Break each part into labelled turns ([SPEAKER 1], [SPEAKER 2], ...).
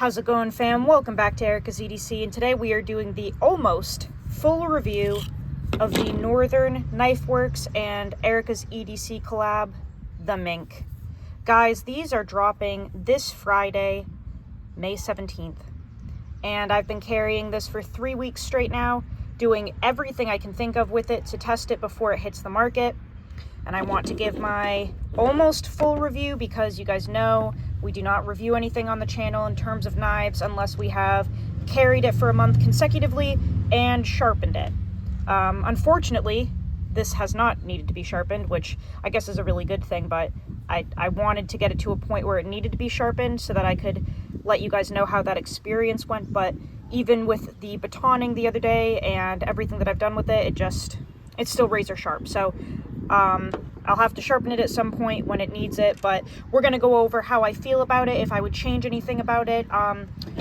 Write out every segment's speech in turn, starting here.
[SPEAKER 1] How's it going, fam? Welcome back to Ericasedc, and today we are doing the almost full review of the Northern Knife Works and Erica's EDC collab, the Mink. Guys, these are dropping this Friday, May 17th, and I've been carrying this for 3 weeks straight now, doing everything I can think of with it to test it before it hits the market. And I want to give my almost full review because you guys know we do not review anything on the channel in terms of knives unless we have carried it for a month consecutively and sharpened it. Unfortunately, this has not needed to be sharpened, which I guess is a really good thing, but I wanted to get it to a point where it needed to be sharpened so that I could let you guys know how that experience went. But even with the batoning the other day and everything that I've done with it, it's still razor sharp. So I'll have to sharpen it at some point when it needs it, but we're going to go over how I feel about it, if I would change anything about it,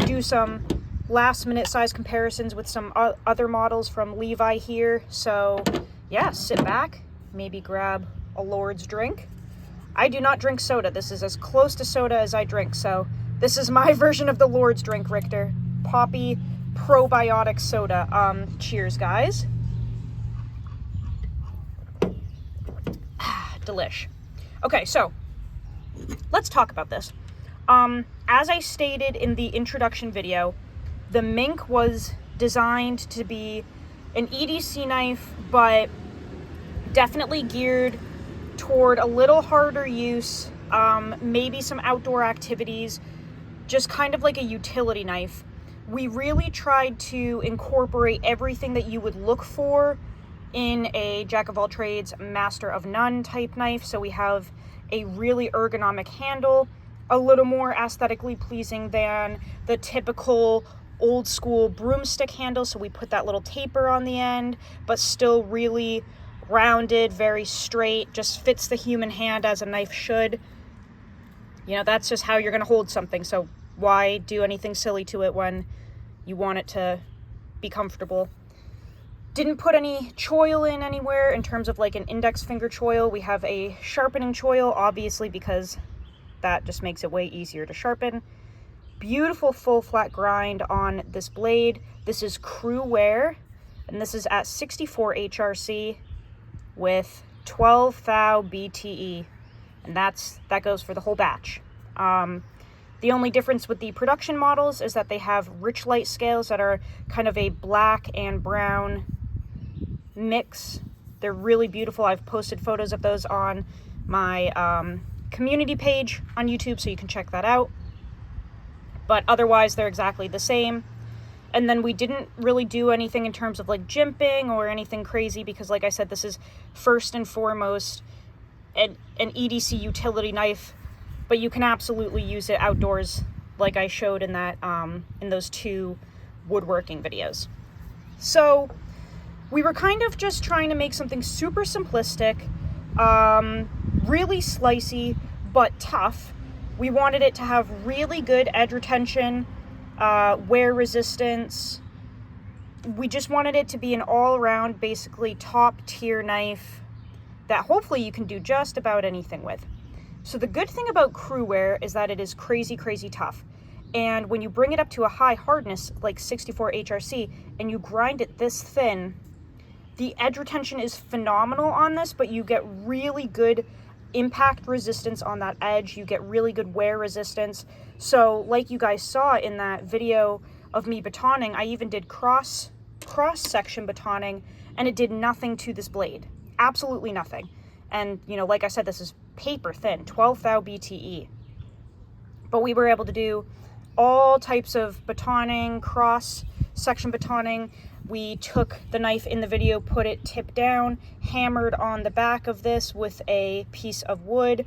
[SPEAKER 1] do some last minute size comparisons with some other models from Levi here. So yeah, sit back, maybe grab a Lord's drink. I do not drink soda. This is as close to soda as I drink, so this is my version of the Lord's drink, Richter. Poppy probiotic soda. Cheers, guys. Delish. Okay, so let's talk about this. As I stated in the introduction video, the Mink was designed to be an EDC knife, but definitely geared toward a little harder use, maybe some outdoor activities, just kind of like a utility knife. We really tried to incorporate everything that you would look for in a jack-of-all-trades, master-of-none type knife. So we have a really ergonomic handle, a little more aesthetically pleasing than the typical old-school broomstick handle. So we put that little taper on the end, but still really rounded, very straight, just fits the human hand as a knife should. You know, that's just how you're going to hold something. So why do anything silly to it when you want it to be comfortable? Didn't put any choil in anywhere in terms of like an index finger choil. We have a sharpening choil, obviously, because that just makes it way easier to sharpen. Beautiful full flat grind on this blade. This is Cruwear, and this is at 64 HRC with 12 thou BTE, and that goes for the whole batch. The only difference with the production models is that they have rich light scales that are kind of a black and brown mix. They're really beautiful. I've posted photos of those on my community page on YouTube, so you can check that out. But otherwise, they're exactly the same. And then we didn't really do anything in terms of like jimping or anything crazy because, like I said, this is first and foremost an EDC utility knife, but you can absolutely use it outdoors, like I showed in that in those two woodworking videos. So we were kind of just trying to make something super simplistic, really slicey, but tough. We wanted it to have really good edge retention, wear resistance. We just wanted it to be an all-around, basically top-tier knife that hopefully you can do just about anything with. So the good thing about Cruwear is that it is crazy, crazy tough. And when you bring it up to a high hardness, like 64 HRC, and you grind it this thin, the edge retention is phenomenal on this, but you get really good impact resistance on that edge. You get really good wear resistance. So like you guys saw in that video of me batoning, I even did cross section batoning, and it did nothing to this blade. Absolutely nothing. And, you know, like I said, this is paper thin, 12 thou BTE. But we were able to do all types of batoning, cross section batoning. We took the knife in the video, put it tip down, hammered on the back of this with a piece of wood,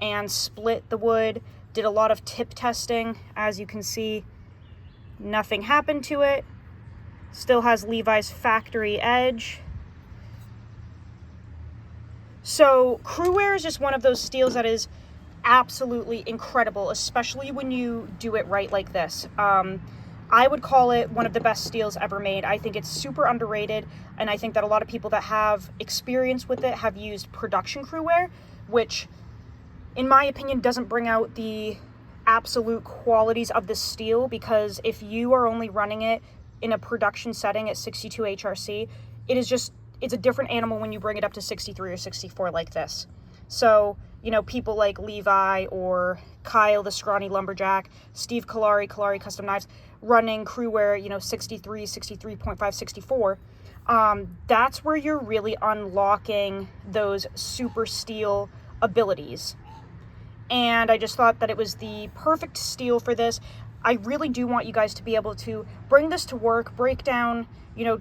[SPEAKER 1] and split the wood. Did a lot of tip testing. As you can see, nothing happened to it. Still has Levi's factory edge. So Cruwear is just one of those steels that is absolutely incredible, especially when you do it right like this. I would call it one of the best steels ever made. I think it's super underrated, and I think that a lot of people that have experience with it have used production Cruwear, which in my opinion doesn't bring out the absolute qualities of the steel, because if you are only running it in a production setting at 62 HRC, it's a different animal when you bring it up to 63 or 64 like this. So, you know, people like Levi or Kyle, the scrawny lumberjack, Steve Kalari Custom Knives, running Cruwear, you know, 63, 63.5, 64. That's where you're really unlocking those super steel abilities. And I just thought that it was the perfect steel for this. I really do want you guys to be able to bring this to work, break down, you know,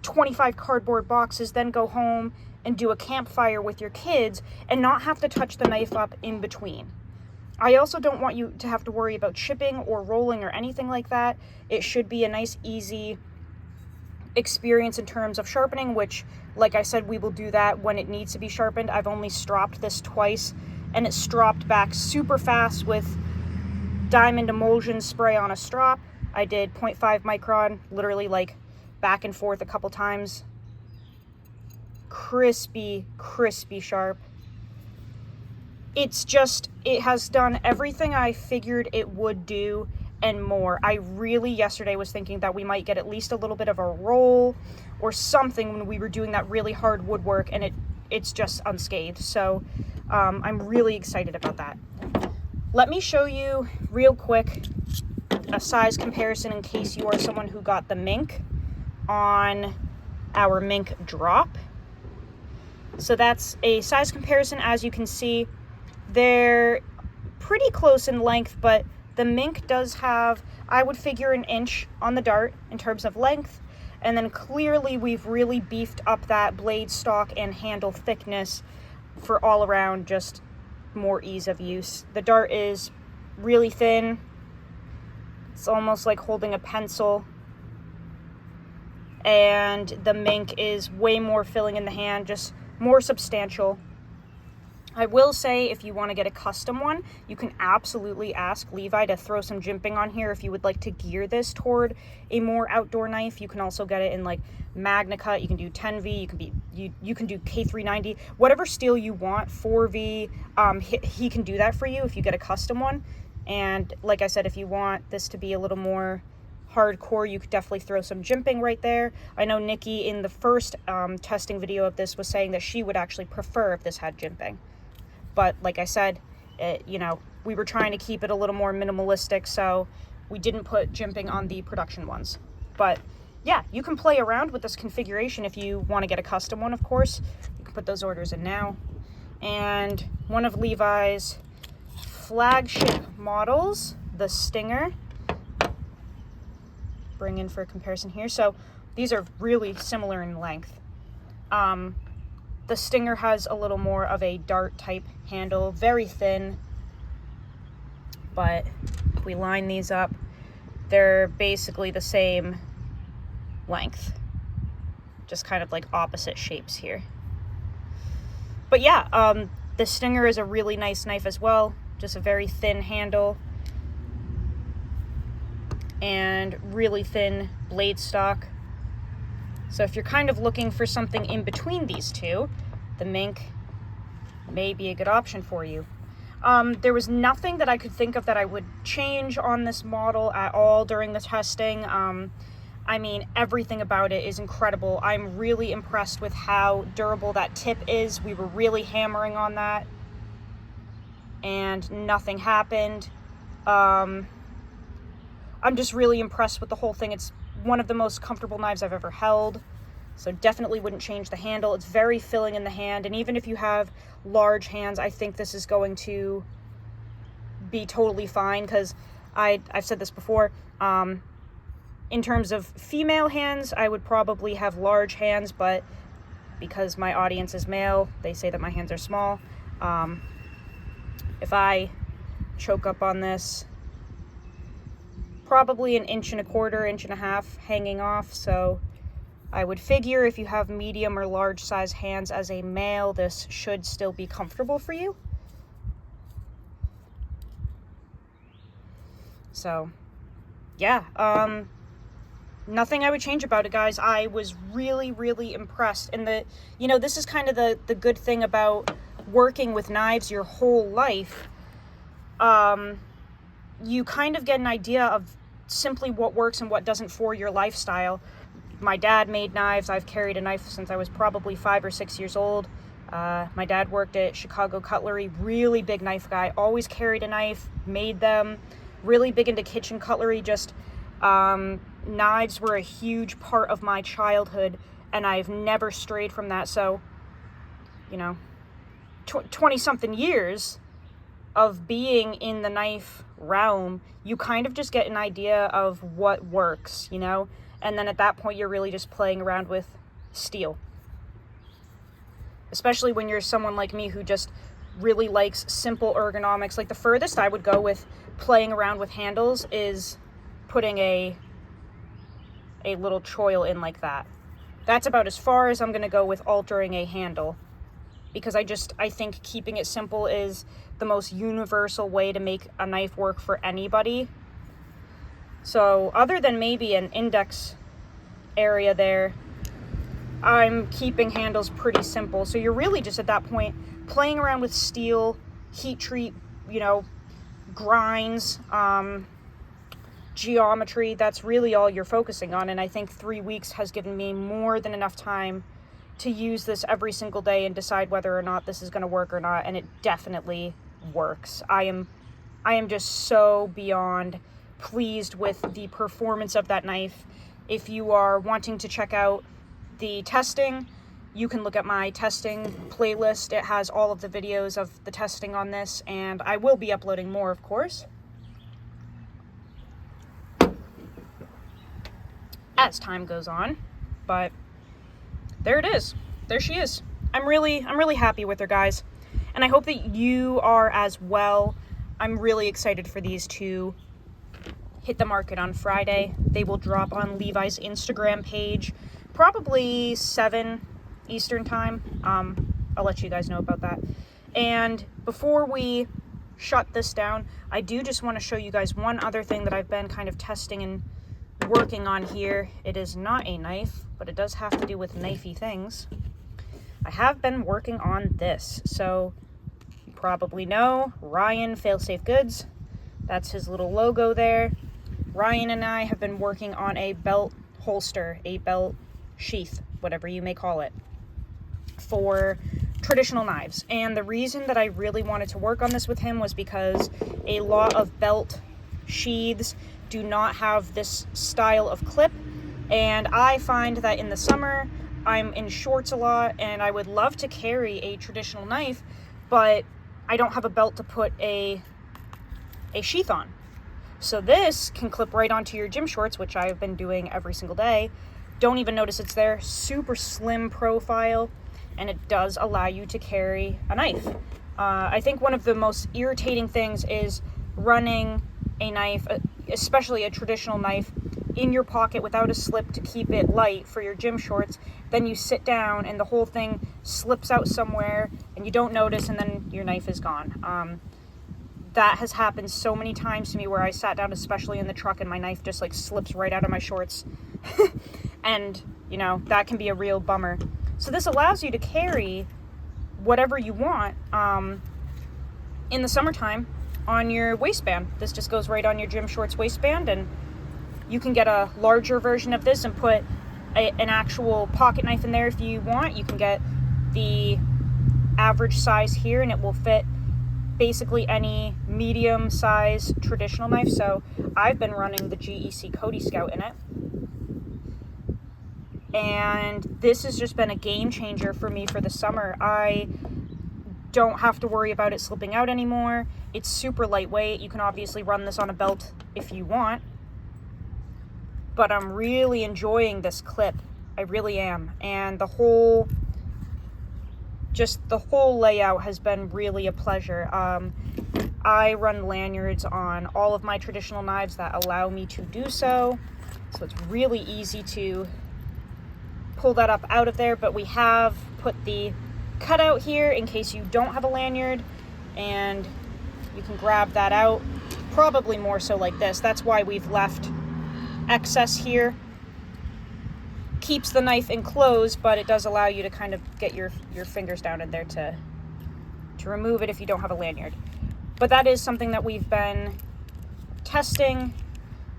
[SPEAKER 1] 25 cardboard boxes, then go home and do a campfire with your kids and not have to touch the knife up in between. I also don't want you to have to worry about chipping or rolling or anything like that. It should be a nice, easy experience in terms of sharpening, which, like I said, we will do that when it needs to be sharpened. I've only stropped this twice, and it stropped back super fast with diamond emulsion spray on a strop. I did 0.5 micron, literally like back and forth a couple times. Crispy sharp. It has done everything I figured it would do and more. I really yesterday was thinking that we might get at least a little bit of a roll or something when we were doing that really hard woodwork, and it's just unscathed. So I'm really excited about that. Let me show you real quick a size comparison in case you are someone who got the Mink on our Mink drop. So that's a size comparison. As you can see, they're pretty close in length, but the Mink does have, I would figure, an inch on the dart in terms of length. And then clearly we've really beefed up that blade stock and handle thickness for all around just more ease of use. The dart is really thin. It's almost like holding a pencil. And the Mink is way more filling in the hand, just more substantial. I will say, if you want to get a custom one, you can absolutely ask Levi to throw some jimping on here if you would like to gear this toward a more outdoor knife. You can also get it in like Magna Cut. You can do 10V. You can do K390, whatever steel you want. 4V. He can do that for you if you get a custom one. And like I said, if you want this to be a little more hardcore, you could definitely throw some jimping right there. I know Nikki in the first testing video of this was saying that she would actually prefer if this had jimping. But like I said, you know, we were trying to keep it a little more minimalistic, so we didn't put jimping on the production ones. But yeah, you can play around with this configuration if you want to get a custom one, of course. You can put those orders in now. And one of Levi's flagship models, the Stinger. Bring in for a comparison here. So these are really similar in length. The Stinger has a little more of a dart type handle, very thin, but if we line these up, they're basically the same length, just kind of like opposite shapes here. But yeah, the Stinger is a really nice knife as well, just a very thin handle and really thin blade stock. So if you're kind of looking for something in between these two, the Mink may be a good option for you. There was nothing that I could think of that I would change on this model at all during the testing. I mean, everything about it is incredible. I'm really impressed with how durable that tip is. We were really hammering on that, and nothing happened. I'm just really impressed with the whole thing. It's one of the most comfortable knives I've ever held, so definitely wouldn't change the handle. It's very filling in the hand, and even if you have large hands, I think this is going to be totally fine, because I've said this before, in terms of female hands, I would probably have large hands, but because my audience is male, they say that my hands are small. If I choke up on this, probably an 1.25 inches hanging off, so I would figure if you have medium or large size hands as a male, this should still be comfortable for you. So yeah, nothing I would change about it, guys. I was really impressed. And this is kind of the good thing about working with knives your whole life. you kind of get an idea of simply what works and what doesn't for your lifestyle. My dad made knives. I've carried a knife since I was probably 5 or 6 years old. My dad worked at Chicago Cutlery, really big knife guy, always carried a knife, made them, really big into kitchen cutlery. Just knives were a huge part of my childhood, and I've never strayed from that. So, 20-something years of being in the knife realm, you kind of just get an idea of what works, and then at that point you're really just playing around with steel. Especially when you're someone like me who just really likes simple ergonomics. Like, the furthest I would go with playing around with handles is putting a little choil in like that. That's about as far as I'm going to go with altering a handle, because I think keeping it simple is the most universal way to make a knife work for anybody. So other than maybe an index area there, I'm keeping handles pretty simple. So you're really just at that point playing around with steel, heat treat, grinds, geometry. That's really all you're focusing on. And I think 3 weeks has given me more than enough time to use this every single day and decide whether or not this is going to work or not. And it definitely works. I am just so beyond pleased with the performance of that knife. If you are wanting to check out the testing, you can look at my testing playlist. It has all of the videos of the testing on this, and I will be uploading more, of course, as time goes on. But there it is. There she is. I'm really happy with her, guys, and I hope that you are as well. I'm really excited for these to hit the market on Friday. They will drop on Levi's Instagram page, probably 7 Eastern time. I'll let you guys know about that. And before we shut this down, I do just want to show you guys one other thing that I've been kind of testing and working on here. It is not a knife, but it does have to do with knifey things. I have been working on this. So you probably know Ryan Failsafe Goods. That's his little logo there. Ryan and I have been working on a belt holster, a belt sheath, whatever you may call it, for traditional knives. And the reason that I really wanted to work on this with him was because a lot of belt sheaths do not have this style of clip, and I find that in the summer I'm in shorts a lot and I would love to carry a traditional knife, but I don't have a belt to put a sheath on. So this can clip right onto your gym shorts, which I've been doing every single day. Don't even notice it's there. Super slim profile, and it does allow you to carry a knife. I think one of the most irritating things is running a knife, especially a traditional knife, in your pocket without a slip to keep it light for your gym shorts. Then you sit down and the whole thing slips out somewhere and you don't notice, and then your knife is gone. That has happened so many times to me where I sat down, especially in the truck, and my knife just like slips right out of my shorts. And, that can be a real bummer. So this allows you to carry whatever you want in the summertime on your waistband. This just goes right on your gym shorts waistband, and you can get a larger version of this and put an actual pocket knife in there if you want. You can get the average size here, and it will fit basically any medium size traditional knife. So I've been running the GEC Cody Scout in it, and this has just been a game changer for me for the summer. I don't have to worry about it slipping out anymore. It's super lightweight. You can obviously run this on a belt if you want, but I'm really enjoying this clip. I really am. And the whole layout has been really a pleasure. I run lanyards on all of my traditional knives that allow me to do so. So it's really easy to pull that up out of there, but we have put the cutout here in case you don't have a lanyard, and you can grab that out, probably more so like this. That's why we've left excess here. Keeps the knife enclosed, but it does allow you to kind of get your fingers down in there to remove it if you don't have a lanyard. But that is something that we've been testing,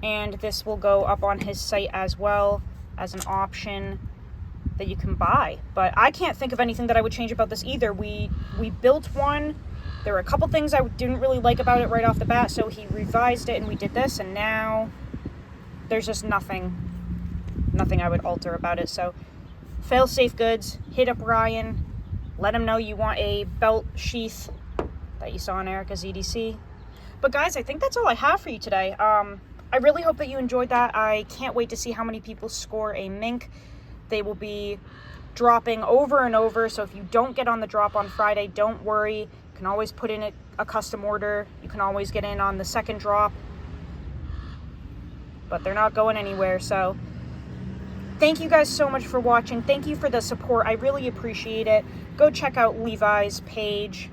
[SPEAKER 1] and this will go up on his site as well as an option that you can buy. But I can't think of anything that I would change about this either. We built one. There were a couple things I didn't really like about it right off the bat, so he revised it and we did this, and now there's just nothing I would alter about it. So fail-safe goods, hit up Ryan, let him know you want a belt sheath that you saw in Ericasedc. But guys, I think that's all I have for you today. I really hope that you enjoyed that. I can't wait to see how many people score a Mink. They will be dropping over and over, so if you don't get on the drop on Friday, don't worry. You can always put in a custom order. You can always get in on the second drop. But they're not going anywhere, so thank you guys so much for watching. Thank you for the support. I really appreciate it. Go check out Levi's page.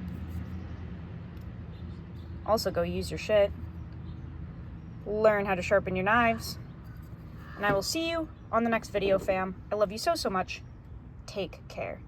[SPEAKER 1] Also, go use your shit. Learn how to sharpen your knives. And I will see you on the next video, fam. I love you so, so much. Take care.